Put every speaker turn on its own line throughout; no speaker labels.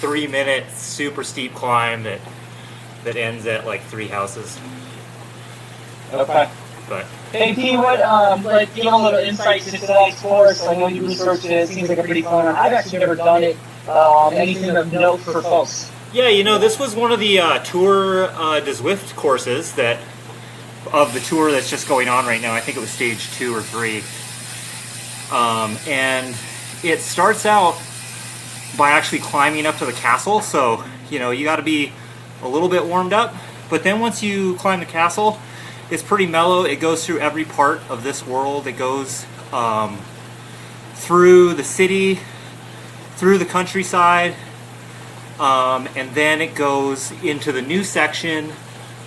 3-minute super steep climb that ends at like 3 houses.
Okay.
But
hey P, what give a little insight into tonight's course. I know you researched it. It seems like a pretty fun one. I've actually never done it. Anything of note for folks?
yeah, this was one of the Tour de Zwift courses of the tour that's just going on right now. I think it was stage 2 or 3. And it starts out by actually climbing up to the castle. So, you got to be a little bit warmed up. But then once you climb the castle, it's pretty mellow. It goes through every part of this world. It goes through the city, through the countryside, and then it goes into the new section,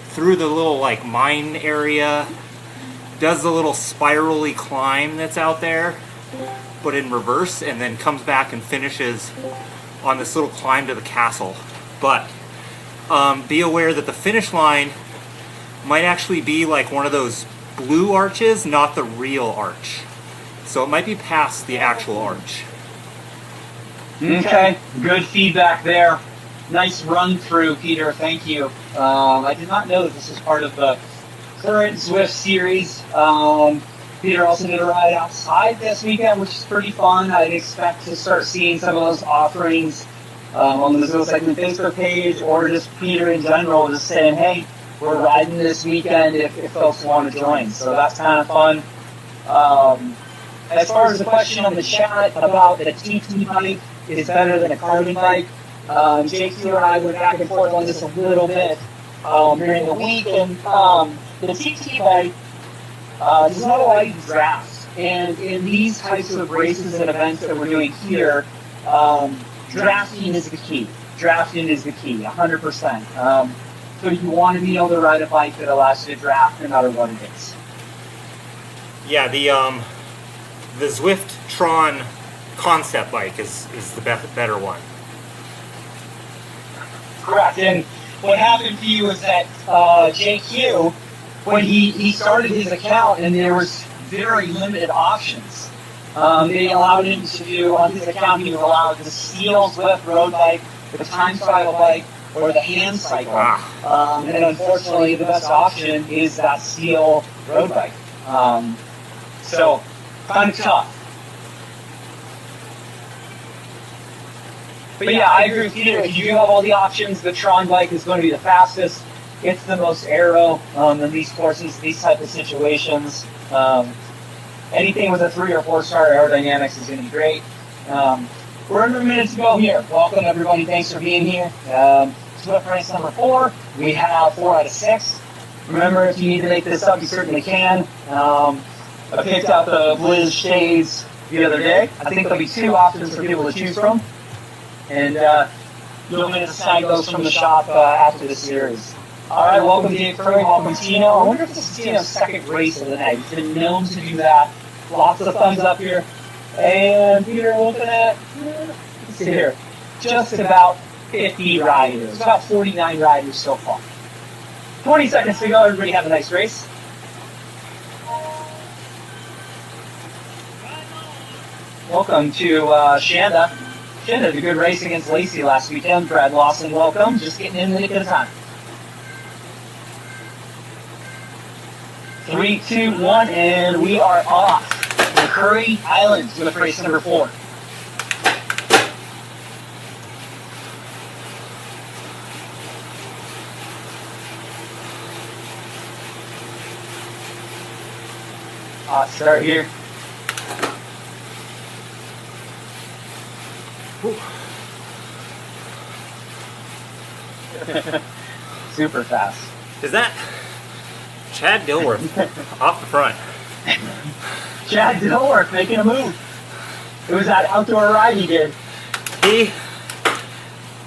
through the little like mine area, does the little spirally climb that's out there, but in reverse, and then comes back and finishes on this little climb to the castle. But be aware that the finish line might actually be like one of those blue arches, not the real arch. So it might be past the actual arch.
Okay, good feedback there. Nice run through, Peter. Thank you. I did not know that this was part of the current Zwift series. Peter also did a ride outside this weekend, which is pretty fun. I'd expect to start seeing some of those offerings on the Zwift Segment Facebook page, or just Peter in general, just saying, hey, we're riding this weekend if folks want to join. So that's kind of fun. As far as the question on the chat about the TT bike is better than a carbon bike, JQ and I went back and forth on this a little bit during the week, and the TT bike does not allow you to draft. And in these types of races and events that we're doing here, drafting is the key. Drafting is the key, 100%. So you want to be able to ride a bike that allows you to draft no matter what it is.
Yeah, the Zwift Tron concept bike is the better one.
Correct. And what happened to you is that JQ, when he started his account, and there was very limited options. They allowed him to do, on his account, he was allowed the steel Zwift road bike, the time trial bike, or the hand cycle. And unfortunately, the best option is that steel road bike. So, kind of tough. But yeah, I agree with Peter. If you do have all the options, the Tron bike is going to be the fastest. It's the most aero in these courses, these type of situations. Anything with a 3 or 4 star aerodynamics is going to be great. We're under a minute to go here. Welcome everybody. Thanks for being here. Zwift race number 4. We have 4 out of 6. Remember, if you need to make this up, you certainly can. I picked out the Blizz shades the other day. I think there'll be 2 options for people to choose from. And you'll get to sign those from the shop after the series. All right, welcome Dave Curry, welcome Tino. I wonder if this is Tino's second race of the night. He's been known to do that. Lots of thumbs up here. And Peter, looking at, let's see here, just about 50 riders, about 49 riders so far. 20 seconds to go, everybody have a nice race. Welcome to Shanda. Shanda did a good race against Lacey last weekend. Brad Lawson, welcome. Just getting in the nick of time. 3, 2, 1, and we are off. Makuri Islands with race number 4. Hot start here. Super fast.
Is that Chad Dilworth off the front?
Chad Dilworth making a move. It was that outdoor ride he did.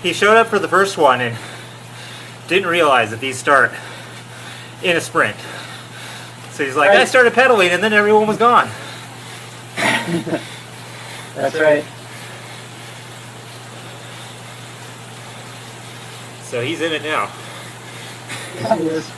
He showed up for the first one and didn't realize that these start in a sprint. So he's like, right. I started pedaling and then everyone was gone.
That's right.
So he's in it now.
Yeah, he is.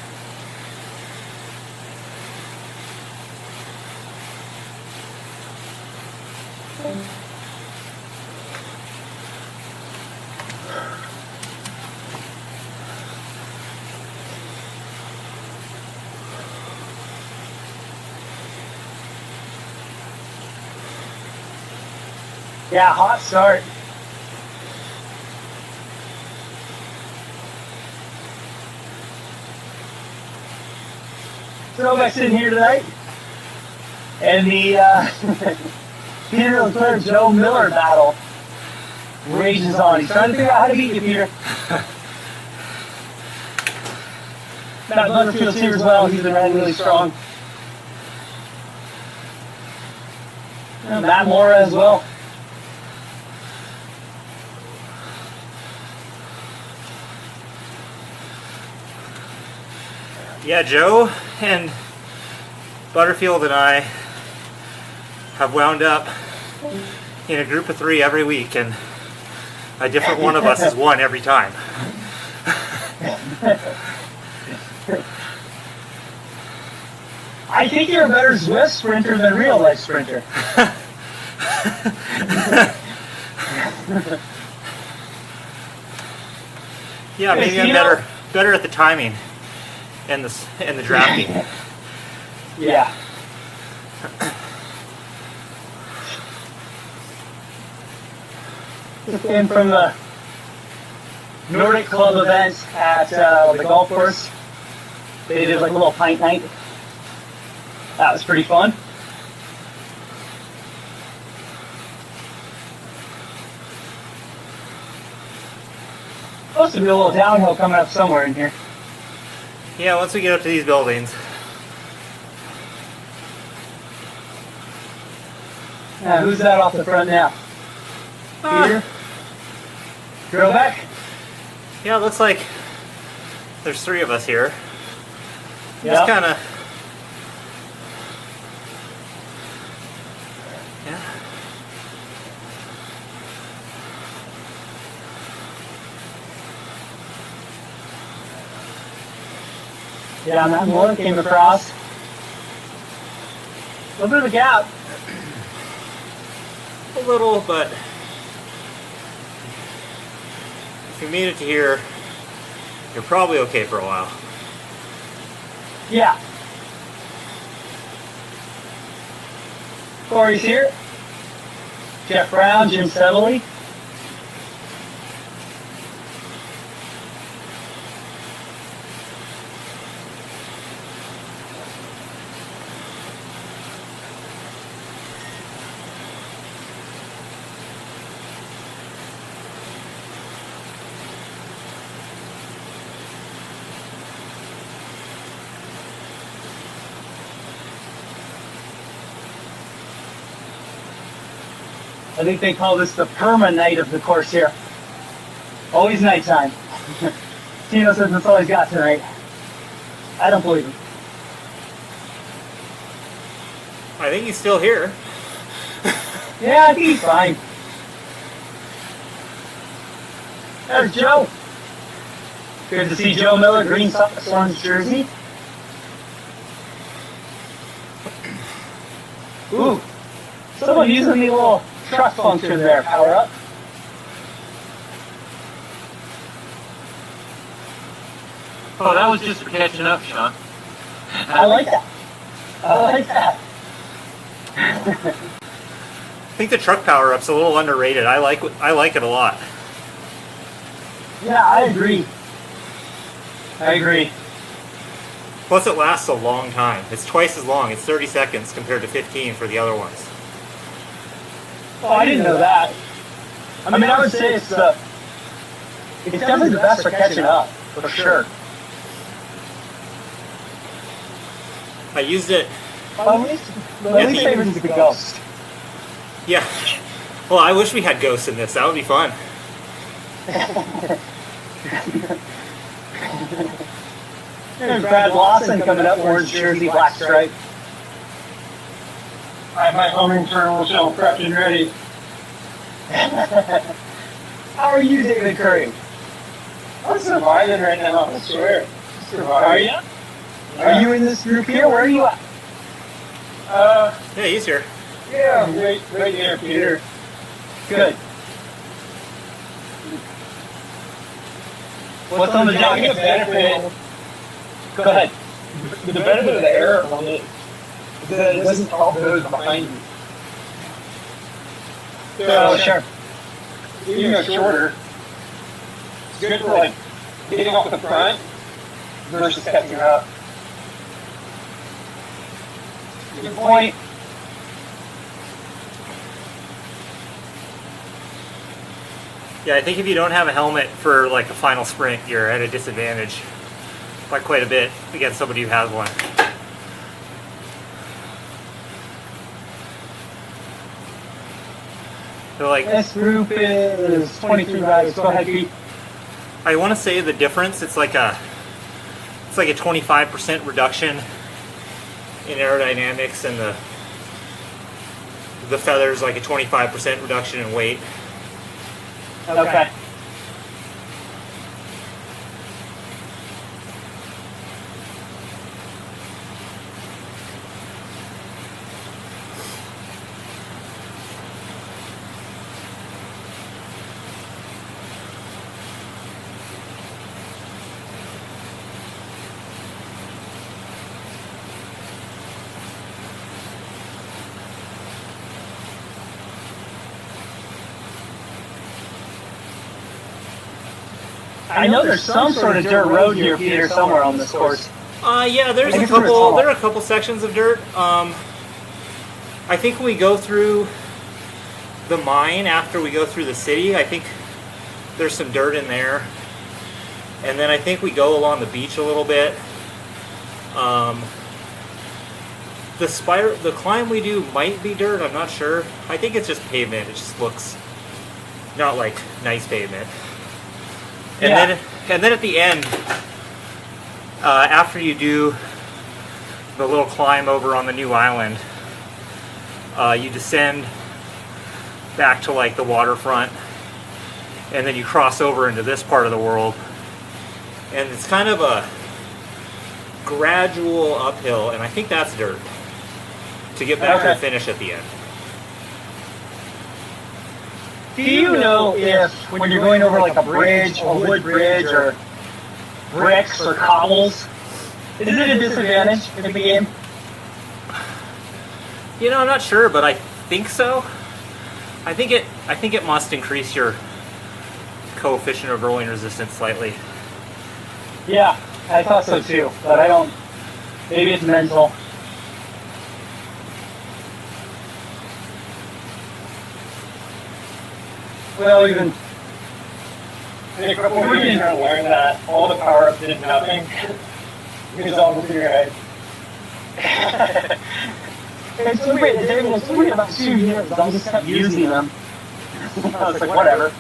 Yeah, hot start. Throwback sitting here tonight, and the Peter Leclerc Joe Miller battle rages on. He's trying to figure out how to beat you, Peter. Matt Butterfield's here as well. He's been running really strong. And Matt Mora as well.
Yeah, Joe and Butterfield and I have wound up in a group of 3 every week, and a different one of us has won every time.
I think you're a better Zwift sprinter than real life sprinter.
Yeah, maybe I'm better at the timing and the drafting.
Yeah. Just came from the Nordic Club event at the golf course. They did like a little pint night. That was pretty fun. Supposed to be a little downhill coming up somewhere in here.
Yeah, once we get up to these buildings.
Now, who's that off the front now? Peter? Throwback?
Yeah, it looks like there's 3 of us here.
Yeah.
Just kind of. Yeah.
Yeah, that one came across. A little bit of a gap.
A little, but if you made it to here, you're probably okay for a while.
Yeah. Corey's here. Jeff Brown, Jim Settley. I think they call this the perma night of the course here. Always nighttime. Tino says that's all he's got tonight. I don't believe him.
I think he's still here.
Yeah, I think he's fine. There's Joe. Good to see Joe Miller, green socks, orange jersey. Ooh, someone using the little truck function there. Power up.
Oh, that was just for catching up, Sean.
I like that. I like that.
I think the truck power-up's a little underrated. I like it a lot.
Yeah, I agree. I agree.
Plus, it lasts a long time. It's twice as long. It's 30 seconds compared to 15 for the other ones.
Oh, I didn't know that. I mean, I would say it's definitely the best for catching up, for sure.
I used it.
My least favorite is the Ghost.
Yeah. Well, I wish we had ghosts in this. That would be fun.
There's Brad Lawson coming up, orange jersey, black stripe.
I have my home internal shell prepped and ready.
How are you, David Curry?
I'm surviving right now, I swear.
Are you? Are you in this group here? Where are you at?
Yeah, he's here.
Yeah, I'm right here, Peter.
Good. What's on the
I think
jacket?
the benefit,
Go ahead.
the benefit of the air on it is that it doesn't all goes behind you.
So sure.
Even though shorter, it's good for like getting off the front versus catching up.
Good point.
Yeah, I think if you don't have a helmet for like a final sprint, you're at a disadvantage by quite a bit against somebody who has one. So like,
This group is 23 riders. Go ahead, Pete.
I want to say the difference, it's like a 25% reduction in aerodynamics, and the feather's like a 25% reduction in weight.
Okay. I know there's some sort of dirt road here, Peter, somewhere on this course.
Yeah, there's
I
a
think there
couple.
is.
There are a couple sections of dirt. I think when we go through the mine after we go through the city, I think there's some dirt in there, and then I think we go along the beach a little bit. The climb we do might be dirt. I'm not sure. I think it's just pavement. It just looks not like nice pavement. And
Yeah.
then at the end, after you do the little climb over on the new island, you descend back to like the waterfront, and then you cross over into this part of the world, and it's kind of a gradual uphill, and I think that's dirt to get back to the
Okay.
finish at the end.
Do you know if when you're going over like a bridge, a wood bridge, or bricks or cobbles, is it a disadvantage in the game?
You know, I'm not sure, but I think so. I think it must increase your coefficient of rolling resistance slightly.
Yeah, I thought so too, but I don't. Maybe it's mental. Well, even
I think a couple of years you're gonna learn that all the power ups did nothing. It's all over your head.
it's weird. It's weird about 2 years. I just kept using them. I was like, whatever.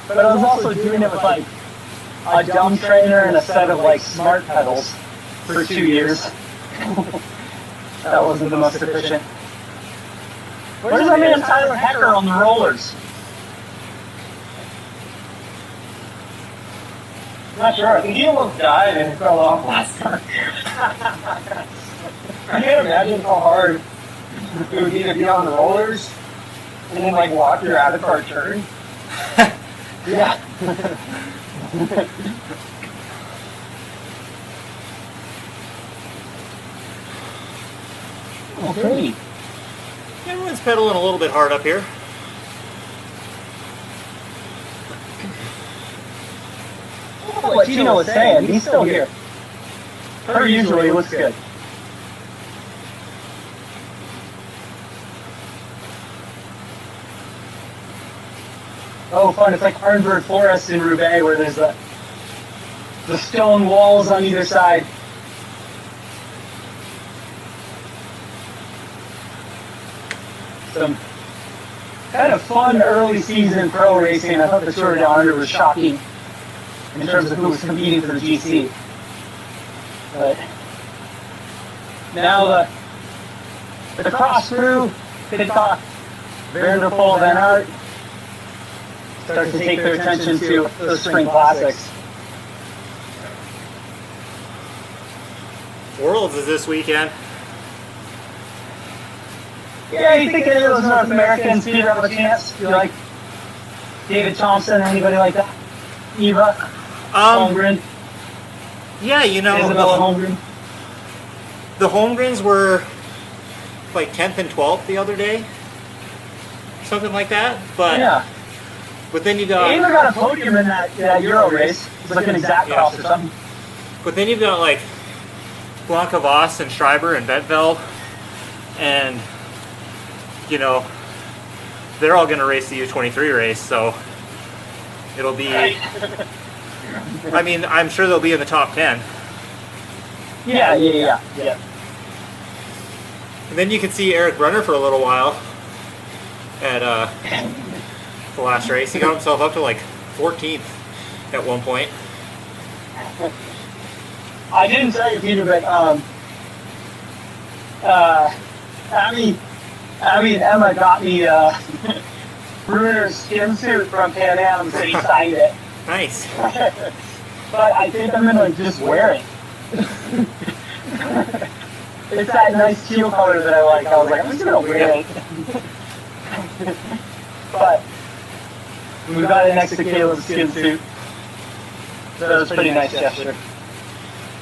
But I was also doing it with like a dumb trainer and a set of like smart pedals for 2 years. That wasn't the most efficient. Where's our man Tyler Hecker on the rollers?
Not sure. I think he almost died and fell off last time. I can't imagine how hard it would be to be on the rollers and then like watch your avatar turn.
Yeah. Okay.
Everyone's pedaling a little bit hard up here.
What Tino was saying, he's still here. Per usual, he looks good. Oh, fun. It's like Arnberg Forest in Roubaix where there's the stone walls on either side. Some kind of fun early season pro racing. I thought the Tour Down Under was shocking in terms of who was competing for the GC. But now the cross crew, Pidcock, Vanderpool, Van Aert, start to take their attention to the spring classics.
Worlds is this weekend.
Yeah, you think any of those North Americans, Peter, have a chance? You like David Thompson, anybody like that? Eva, Holmgren,
Yeah, you know,
Isabella Holmgren.
the Holmgrens were like 10th and 12th the other day. something like that. But
Yeah.
but then you
He
got
even got a podium in that Euro race. It was like an exact cross or something.
but then you've got like Blanca Voss and Schreiber and Bentveld, and you know they're all going to race the U23 race, so it'll be. I mean, I'm sure they'll be in the top 10.
Yeah.
And then you could see Eric Brunner for a little while at the last race. He got himself up to like 14th at one point.
I didn't tell you, Peter, but Emma got me Bruner's skin suit from Pan Am and said he signed it.
Nice.
But I think I'm gonna just wear it. It's that nice teal color that I like. I was like, I'm just gonna wear it. But we got it next to Caleb's skin suit. So it was a pretty nice gesture.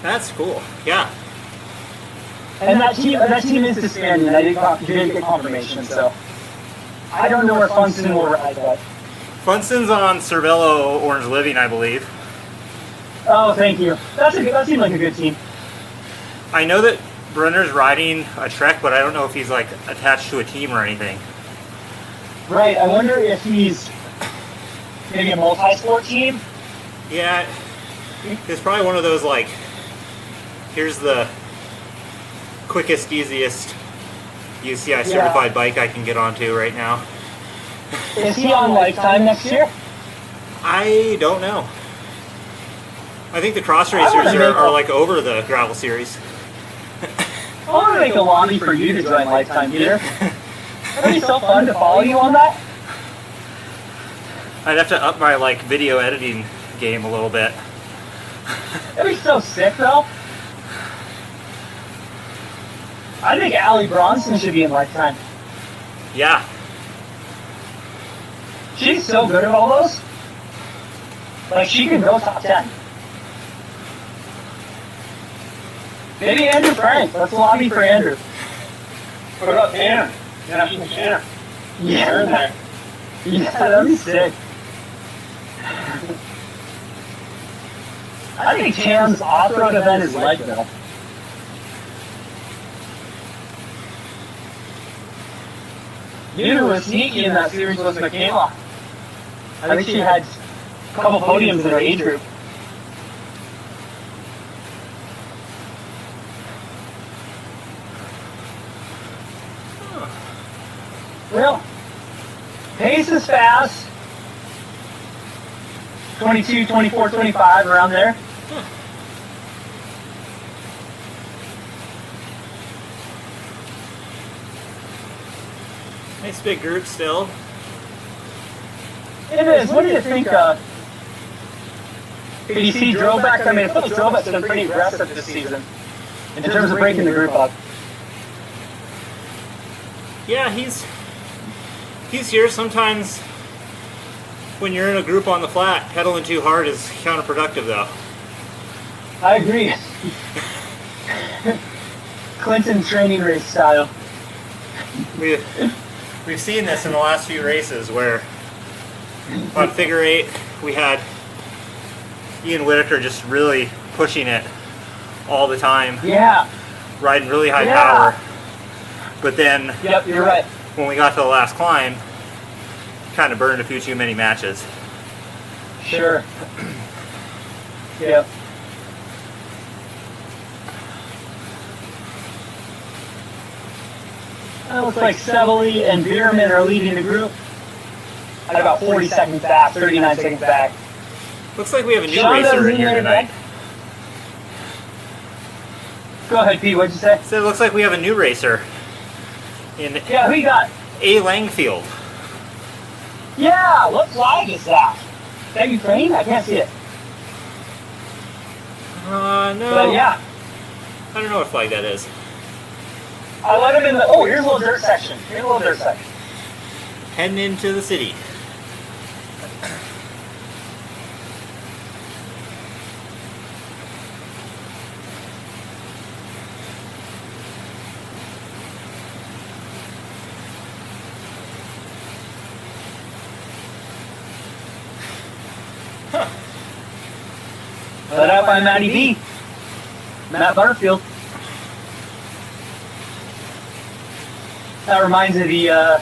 That's cool. Yeah.
And that team is disbanded. I didn't get confirmation, so I don't know where Funston will ride, but.
Funston's on Cervelo Orange Living, I believe.
Oh, thank you. That seemed like a good team.
I know that Brunner's riding a Trek, but I don't know if he's like attached to a team or anything.
Right. I wonder if he's maybe a multi-sport team.
Yeah, it's probably one of those like, here's the quickest, easiest UCI certified bike I can get onto right now.
Is he on lifetime next year?
I don't know. I think the cross racers are like over the gravel series.
I want to make a lobby for you to join lifetime, Peter. It'd be so fun to follow you on that.
I'd have to up my like video editing game a little bit.
It'd be so sick, though. I think Allie Bronson should be in lifetime.
Yeah.
She's so good at all those. Like, she can go top 10. Maybe Andrew Frank. Let's lobby for Andrew.
What about Tanner? National Tanner.
Yeah. Yeah, that'd be sick. I think Tam's off-road event is Leadville. You who was sneaky in that series was Michaela. I think she had a couple podiums in her age group. Well, pace is fast. 22, 24, 25, around there.
Nice big group still.
It is. What do you think of? Did you see Drobek? I mean, I feel like Drobek's been pretty aggressive this season in terms of breaking the group up.
Yeah, he's here sometimes. When you're in a group on the flat, pedaling too hard is counterproductive, though.
I agree. Clinton training race style.
We've seen this in the last few races where on figure 8 we had Ian Whitaker just really pushing it all the time.
Yeah.
Riding really high power. But then
Yep, you're right.
when we got to the last climb, kind of burned a few too many matches.
Sure. Yep. It looks like Sevely and Bierman are leading the group at about 40 seconds back, 39 seconds back.
Looks like we have a new
Sean
racer
doesn't
in here
need
tonight.
Go ahead, Pete. What'd you say?
So it looks like we have a new racer in
Yeah, who you got?
A. Langfield.
Yeah, what flag is that? Is that Ukraine? I can't see it.
No.
But yeah,
I don't know what flag that is.
I let him in the. Oh, here's a little dirt section. Here's a little dirt section.
Heading into the city.
Led out by Matty B. Matt Butterfield. That reminds me of the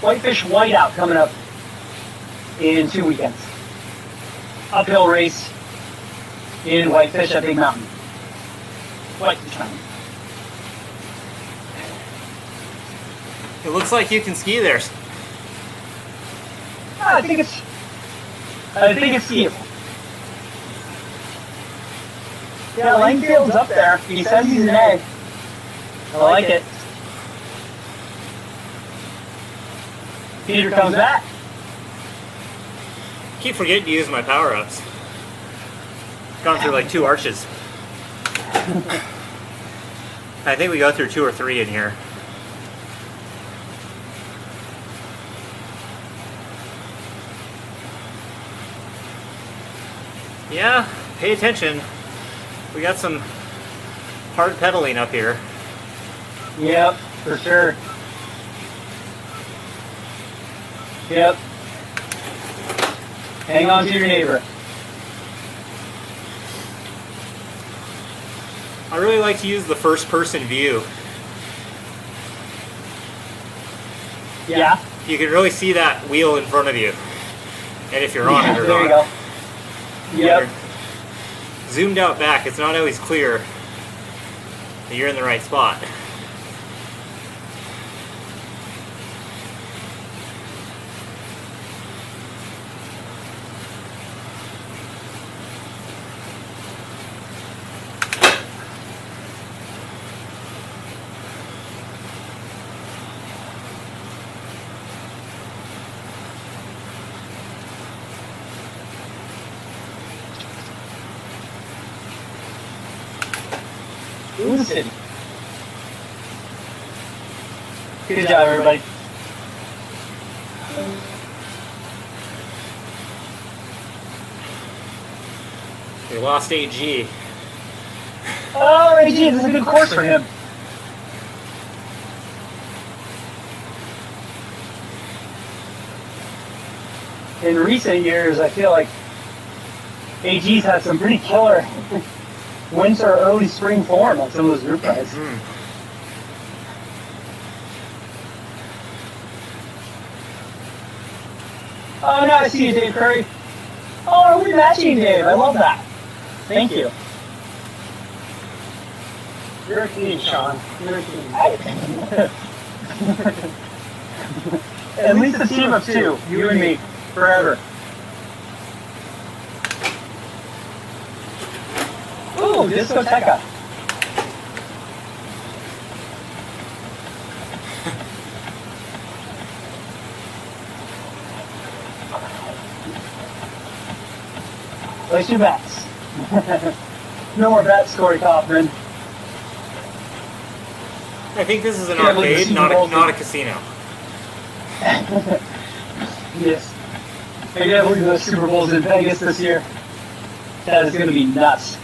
Whitefish Whiteout coming up in 2 weekends. Uphill race in Whitefish at Big Mountain. Whitefish Mountain.
It looks like you can ski there.
I think it's skiable. Yeah, Langfield's up there. He says he's an A. I like it. Peter comes back.
Keep forgetting to use my power-ups. Gone through like 2 arches. I think we go through 2 or 3 in here. Yeah, pay attention. We got some hard pedaling up here.
Yep, for sure. Yep. Hang on to your neighbor.
I really like to use the first person view.
Yeah.
You can really see that wheel in front of you. And if you're on it or
there you
not.
go. Yep.
Zoomed out back, it's not always clear that you're in the right spot.
Lucid. Good job, everybody.
We lost AG.
Oh, AG, this is a good course for him. In recent years, I feel like AG's had some pretty killer winter, early spring form on some of those group rides. Oh, no, I see you, Dave Curry. Oh, are we matching, Dave? I love that. Thank you.
You're a king, Sean. You're a king.
At least a team of 2, you and me, forever. Ooh, discoteca. Place your bets. No more bets, Corey Kaufman.
I think this is an
Yeah, with the
arcade,
Super
not
Bowl
a casino.
Yes. Maybe I believe the Super Bowl's in Vegas this year. That is going to be nuts.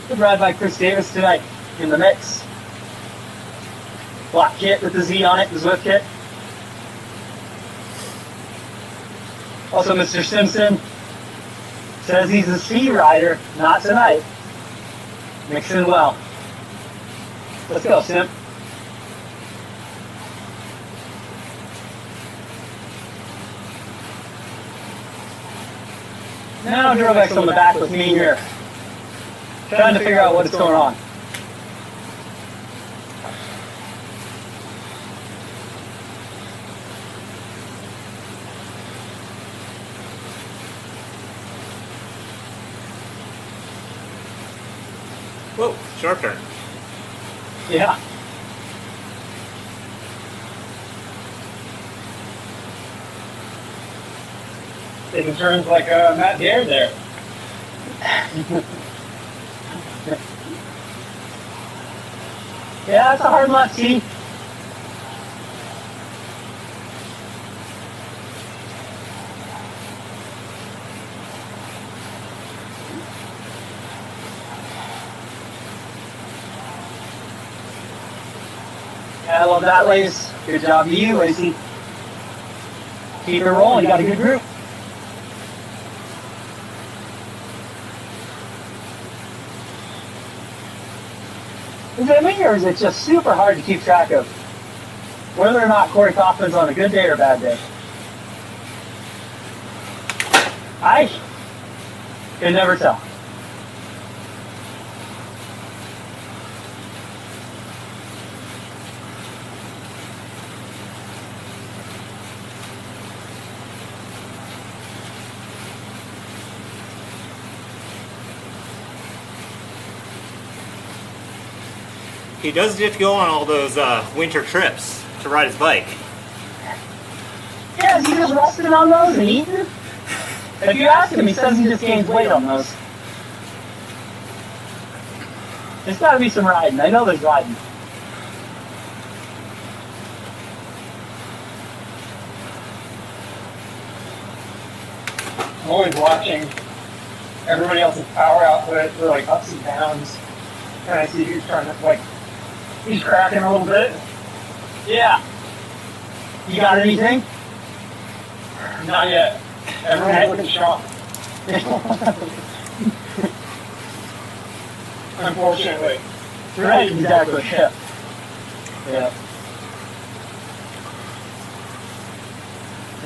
Good ride by Chris Davis tonight in the mix. Black kit with the Z on it, the Zwift kit. Also, Mr. Simpson says he's a C rider, not tonight. Mixing well. Let's go, Simp. Now Drovex on the back with me here. Trying to figure out what's going on.
Whoa, sharp turn.
Yeah.
Taking turns like Matt Dare there.
Yeah, it's a hard left, T. I love that, Lace. Good job to you, Lacey. Keep it rolling. You got a good group. Is it me, or is it just super hard to keep track of whether or not Corey Kaufman's on a good day or a bad day? I can never tell.
He does get to go on all those winter trips to ride his bike.
Yeah, is he just resting on those and eating? If you ask him, he says he just gains weight on those. There's got to be some riding. I know there's riding.
I'm always watching everybody else's power output for like ups and downs. And I see who's trying to he's cracking a little bit.
Yeah. You got anything?
Not yet. Everyone's looking shocked. Unfortunately.
Right, exactly. Yeah. Yeah.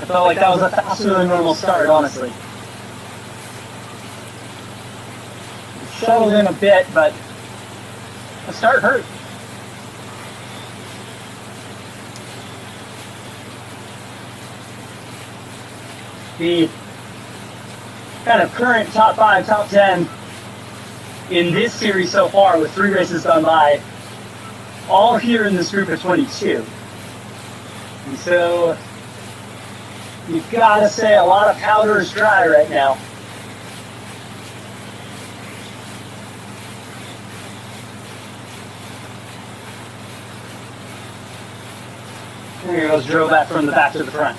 I felt like that was a faster than normal start, honestly. Settled in a bit, but the start hurt. The kind of current top 5, top 10 in this series so far, with 3 races gone by, all here in this group of 22. And so, you've got to say a lot of powder is dry right now. There goes drove back from the back to the front.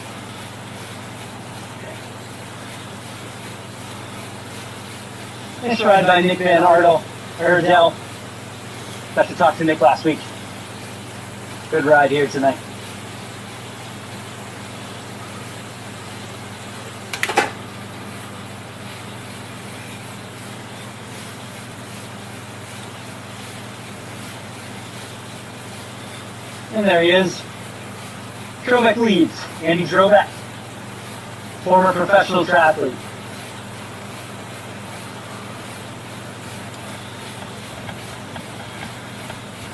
Nice ride by Nick Van Ardell. Got to talk to Nick last week. Good ride here tonight. And there he is. Drobeck leads. Andy Drobeck, former professional triathlete.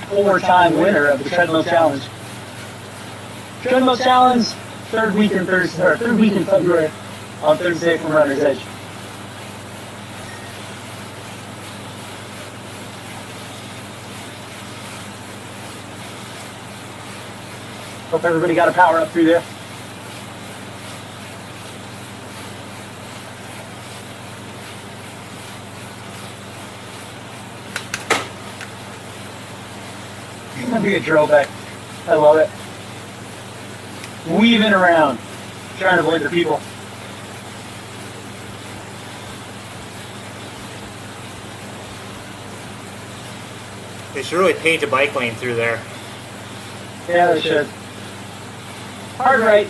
Four-time winner of the Treadmill Challenge. Treadmill Challenge, third week in February, on Thursday from Runner's Edge. Hope everybody got a power up through there. Look at Drobeck. I love it. Weaving around, trying to avoid the people.
They should really paint a bike lane through there.
Yeah, they should. Hard right.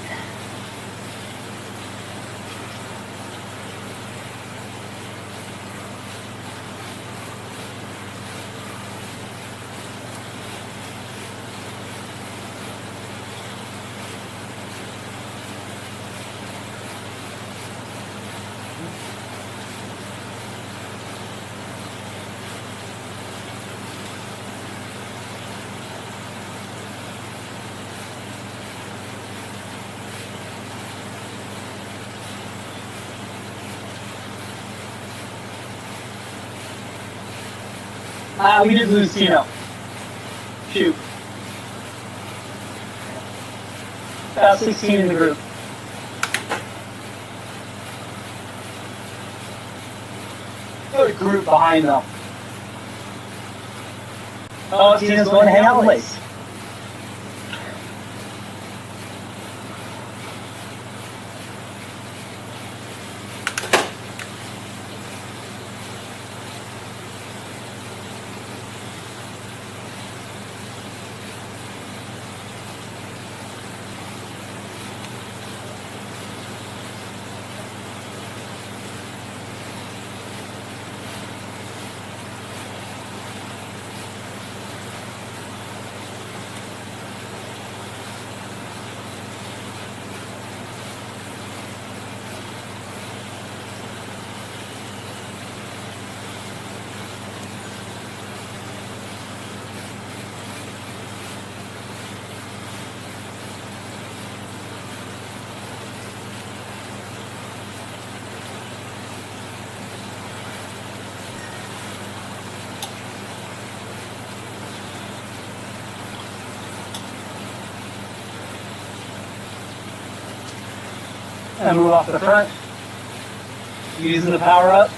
We did lose Tino. Shoot. About 16 in the group. Good group behind them. Oh, Tino's going to hang out with Lace. and move off the front. Using the power up.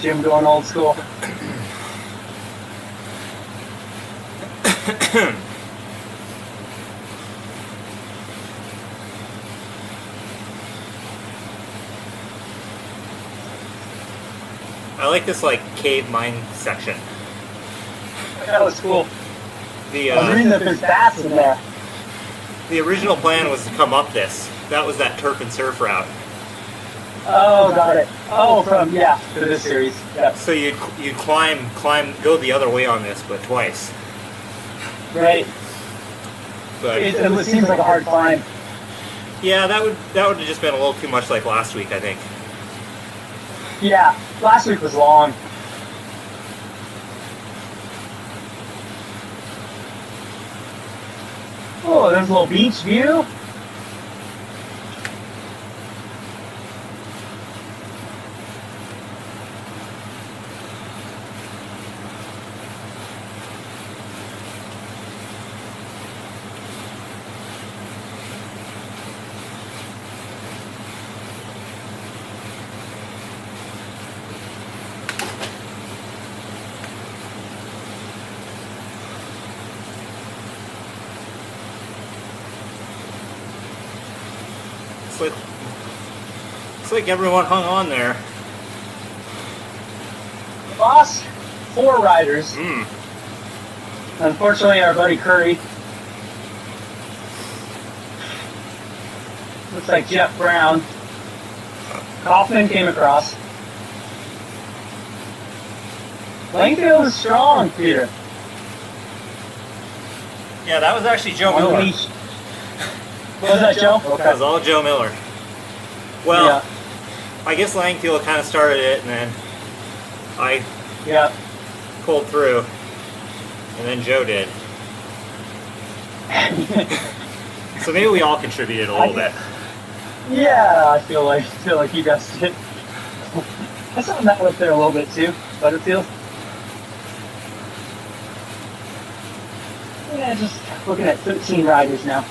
Jim going old school.
I like this like cave mine section.
That was cool.
The
I was reading that there's bass in there.
the original plan was to come up this. That was that turf and surf route.
Oh, got it. Oh, from, yeah, for this series. Yep.
So you'd climb, go the other way on this, but twice.
Right.
But
it seems like a hard climb.
yeah, that would have just been a little too much like last week, I think.
Yeah, last week was long. Oh, there's a little beach view.
Looks like everyone hung on there.
Boss, 4 riders.
Mm.
Unfortunately, our buddy Curry. Looks like Jeff Brown. Kaufman came across. Langfield is strong, Peter.
Yeah, that was actually Joe Miller.
What was that, Joe?
That was all Joe Miller. Well,
Yeah.
I guess Langfield kind of started it, and then I
Yeah.
pulled through, and then Joe did. So maybe we all contributed a little bit.
Yeah, I feel like you guys did. I saw that up there a little bit too, Butterfield. Yeah, just looking at 13 riders now.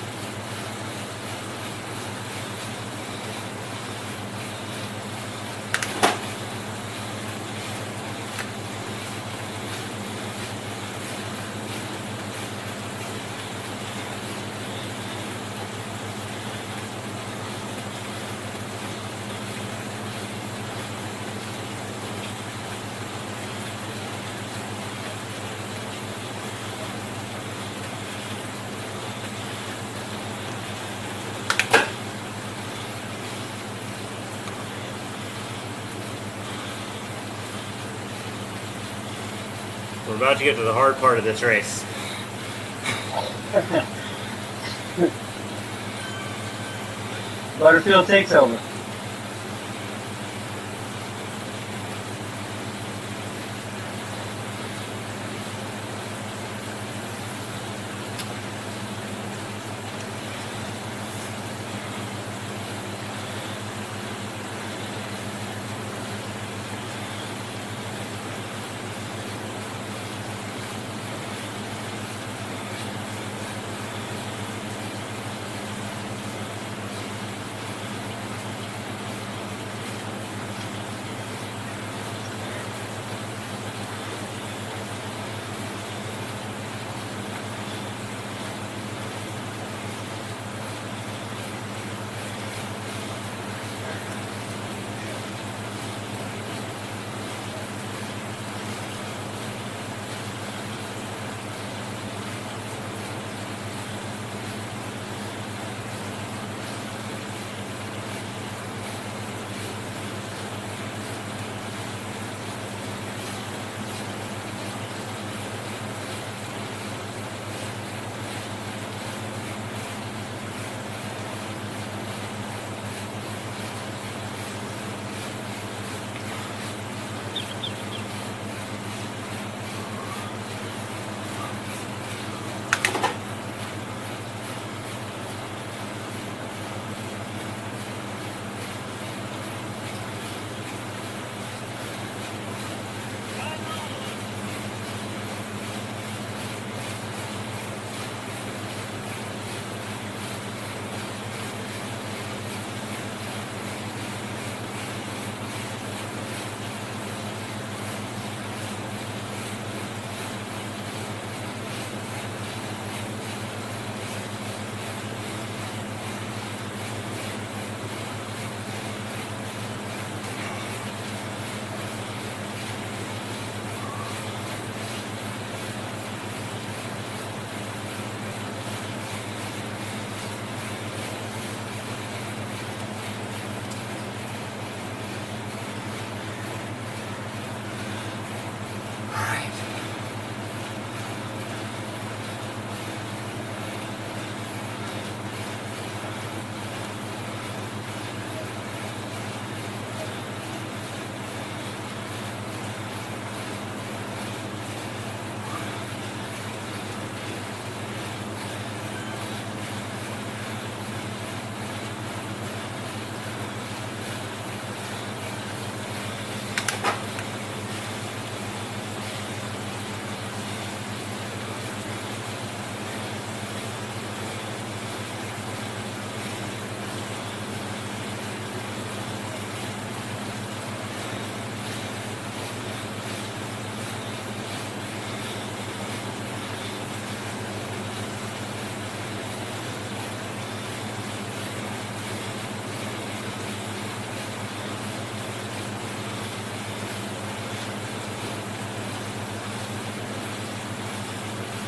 We're about to get to the hard part of this race.
Butterfield takes over.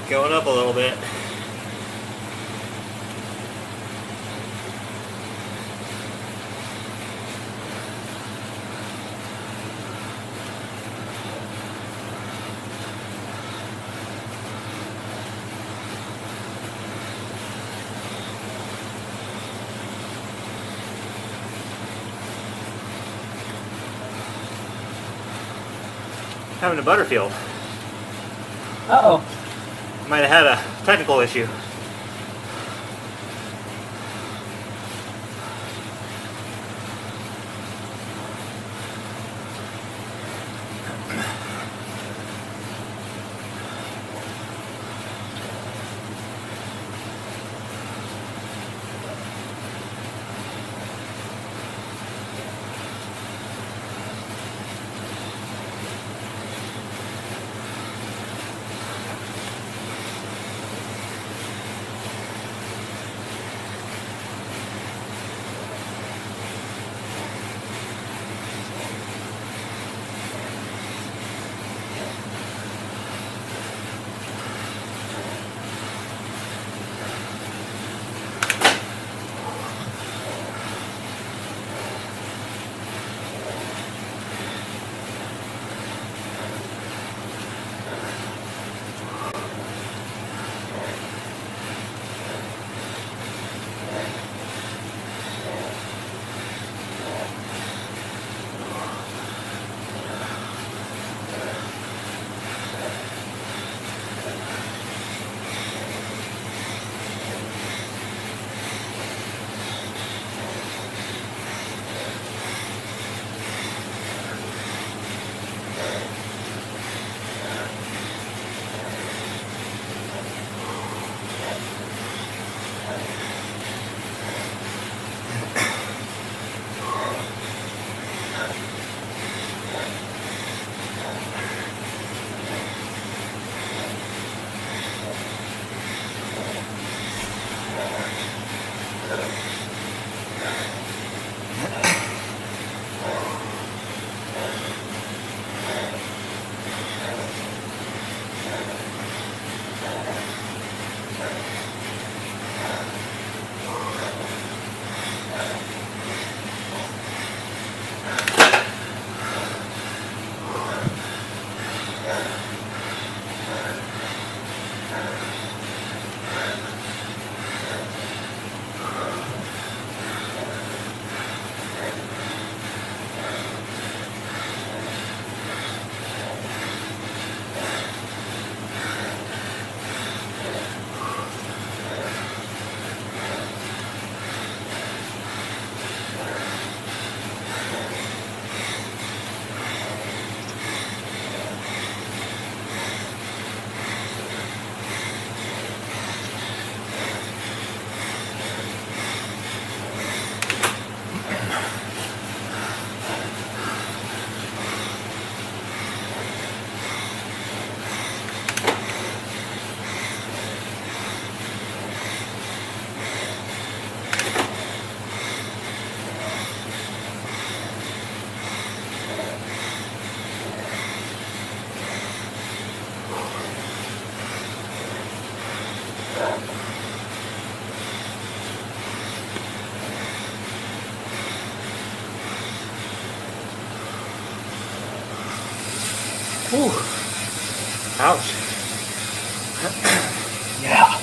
Going up a little bit. Having a butterfield.
Uh-oh.
Might have had a technical issue. Whew. Ouch.
Yeah.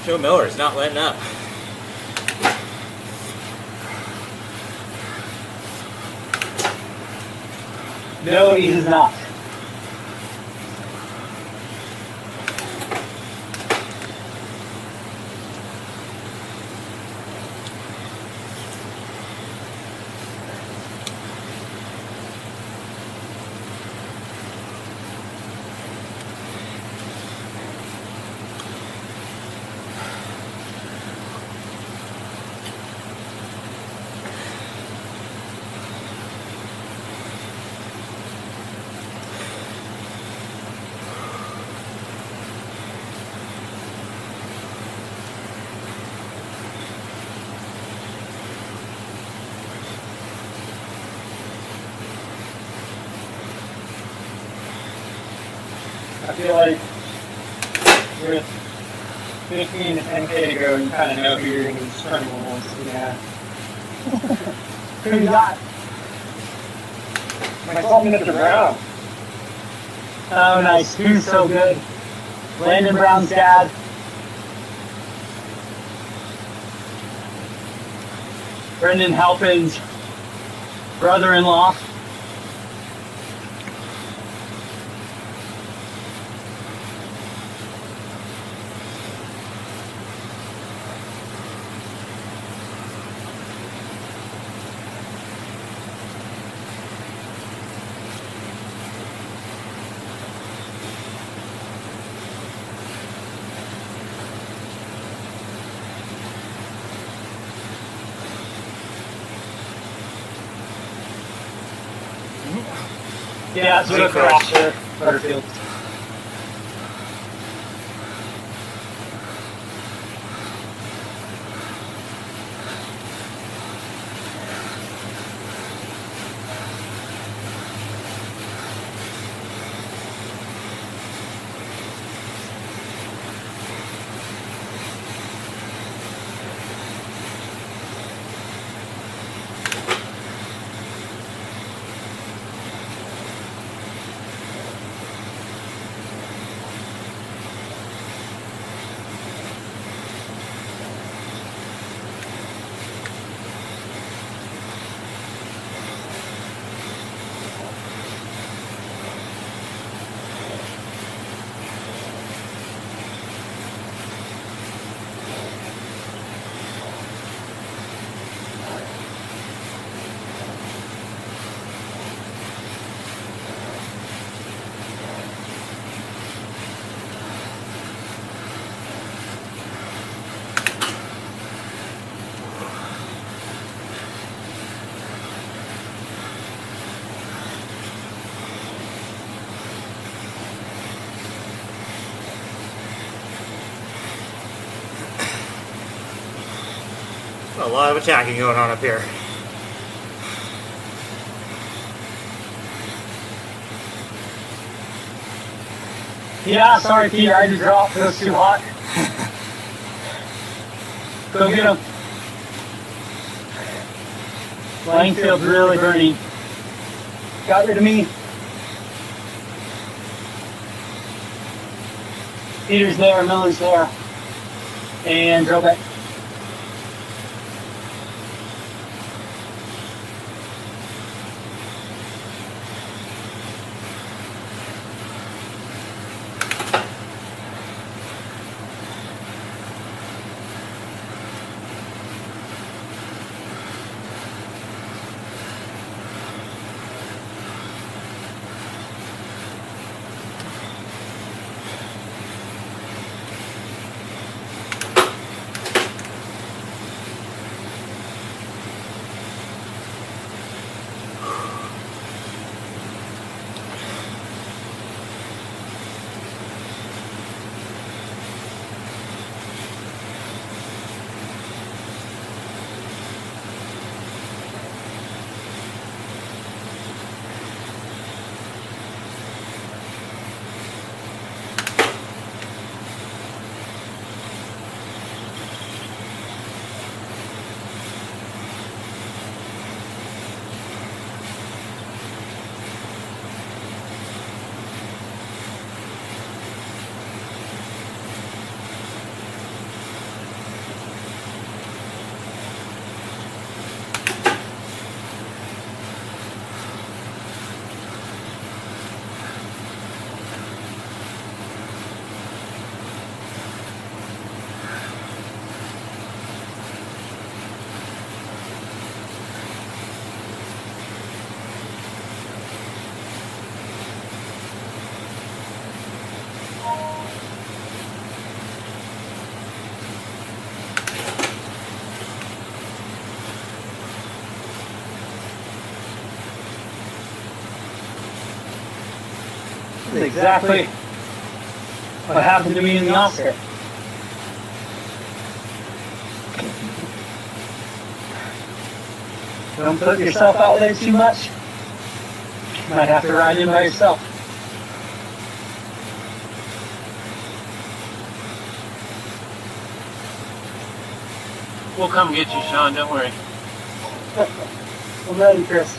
Joe Miller is not letting up.
No, he is not.
I feel like with 15 to 10K to go, you kind of know who you're going to be scrambling once. Yeah.
Who you got?
Myself and Mr. Brown.
Oh, nice. Who's so good? Landon Brown's dad. Brendan Halpin's brother-in-law. Yeah, it's
Good
across there, Butterfield.
A lot of attacking going on up here.
Yeah, sorry, Peter, I had to drop. It was too hot. Go get him. Langfield's really burning. Got rid of me. Peter's there, Miller's there. And drove back. exactly what happened to me in the Oscar. Don't put yourself out there too much. Might have to ride in by yourself.
We'll come get you, Sean. Don't worry.
I'm ready, Chris.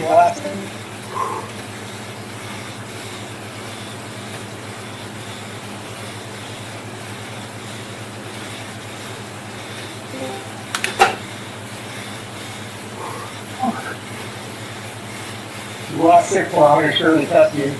blasting. The last 6 kilometers surely test you.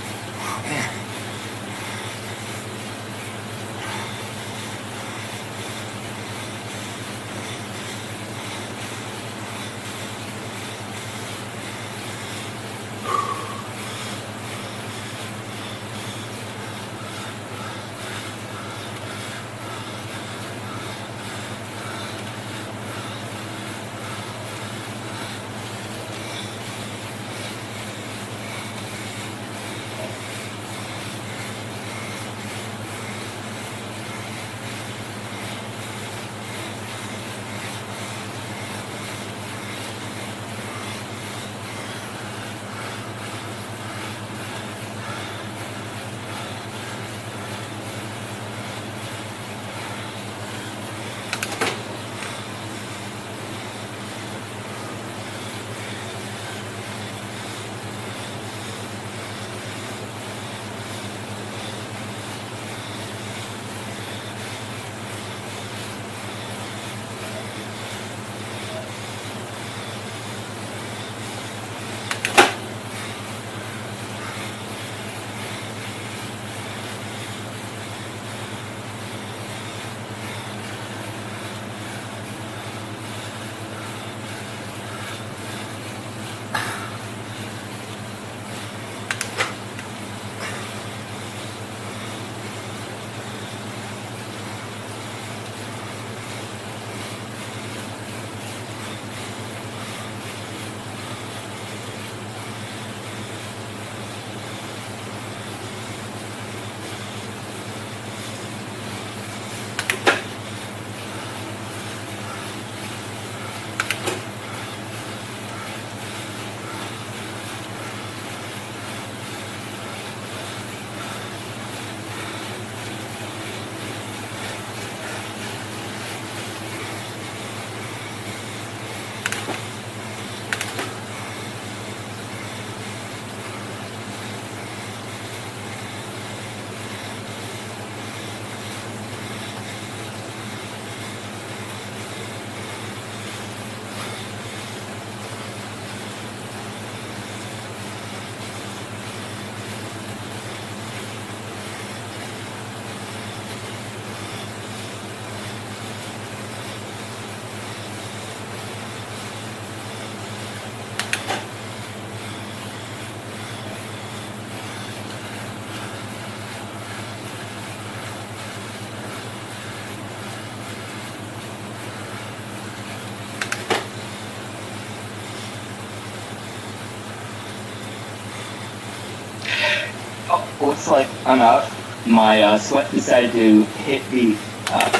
looks like I'm out. My Swift decided to hit the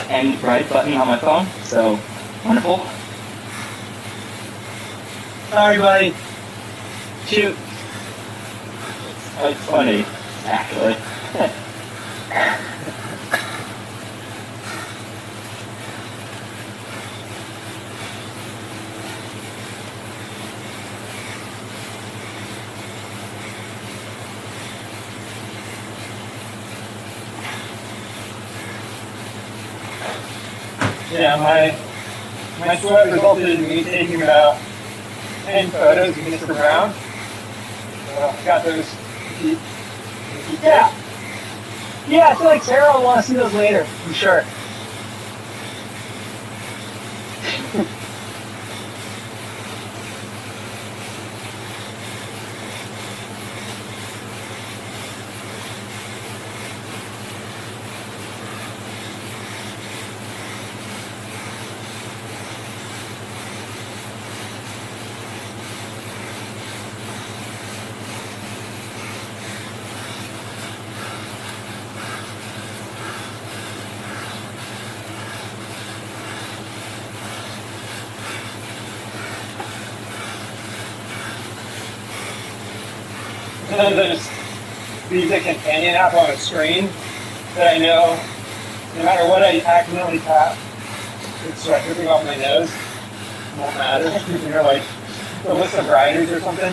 end right button on my phone, so wonderful.
Sorry, buddy. Shoot.
It's funny, actually.
Yeah, my sweat resulted in me taking about 10 photos of Mr. Brown. Got those.
Yeah. Yeah, I feel like Sarah will want to see those later, I'm sure.
Sometimes I just use a companion app on a screen that I know no matter what I accidentally tap, it's start dripping off my nose. It won't matter. You're like a list of riders or something.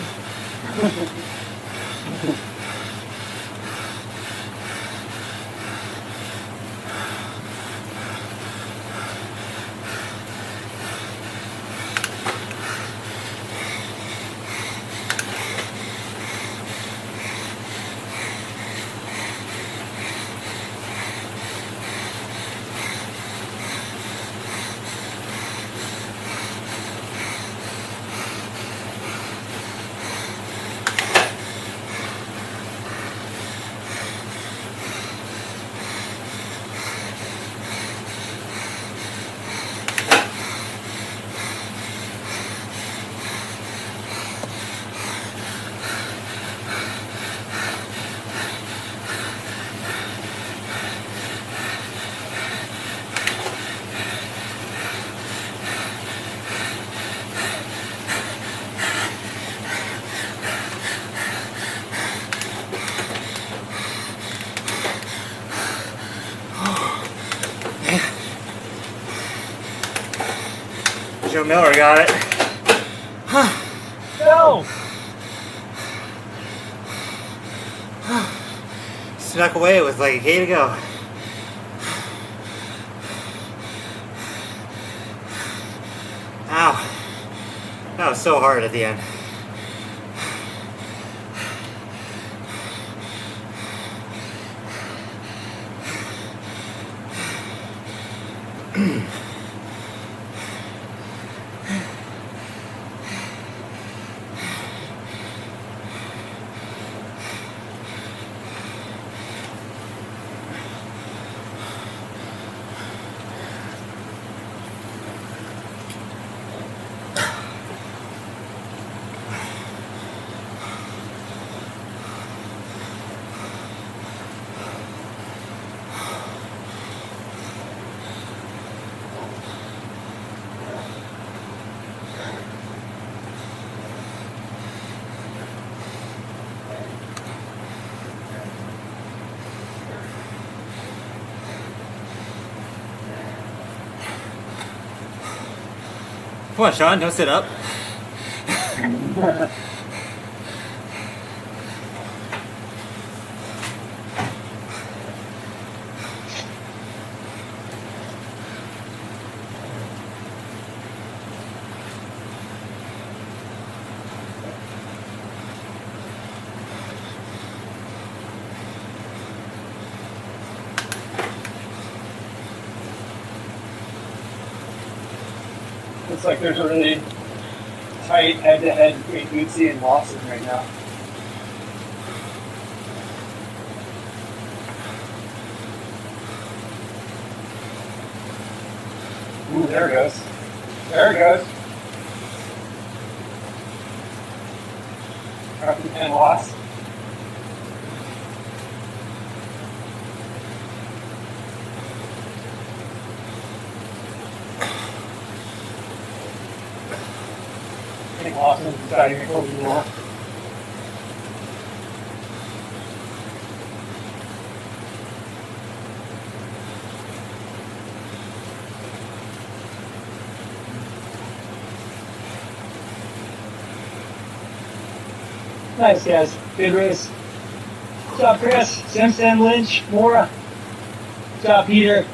Joe Miller got it.
No!
Snuck away with like a K to go. Ow. That was so hard at the end. Come on, Sean, don't sit up.
Looks like there's a really tight head-to-head between Bootsy and Lawson right now. Ooh, there it goes. There it goes. And lost. think Austin's deciding to close the door.
Nice, guys. Good race. Good job, Chris. Simpson, Lynch, Mora. Good job, Peter.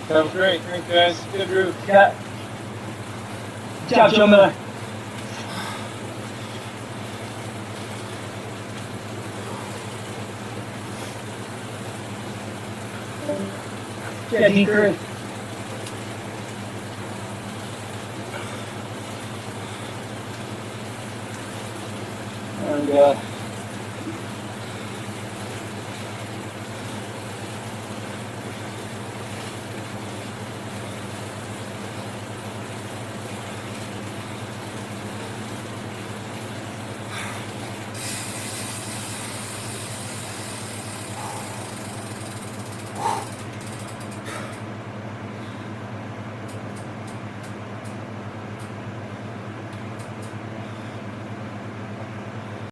That was great. Thanks, guys. Good route.
Yeah. Good job, Joe Miller. Yeah, Dean Curry. And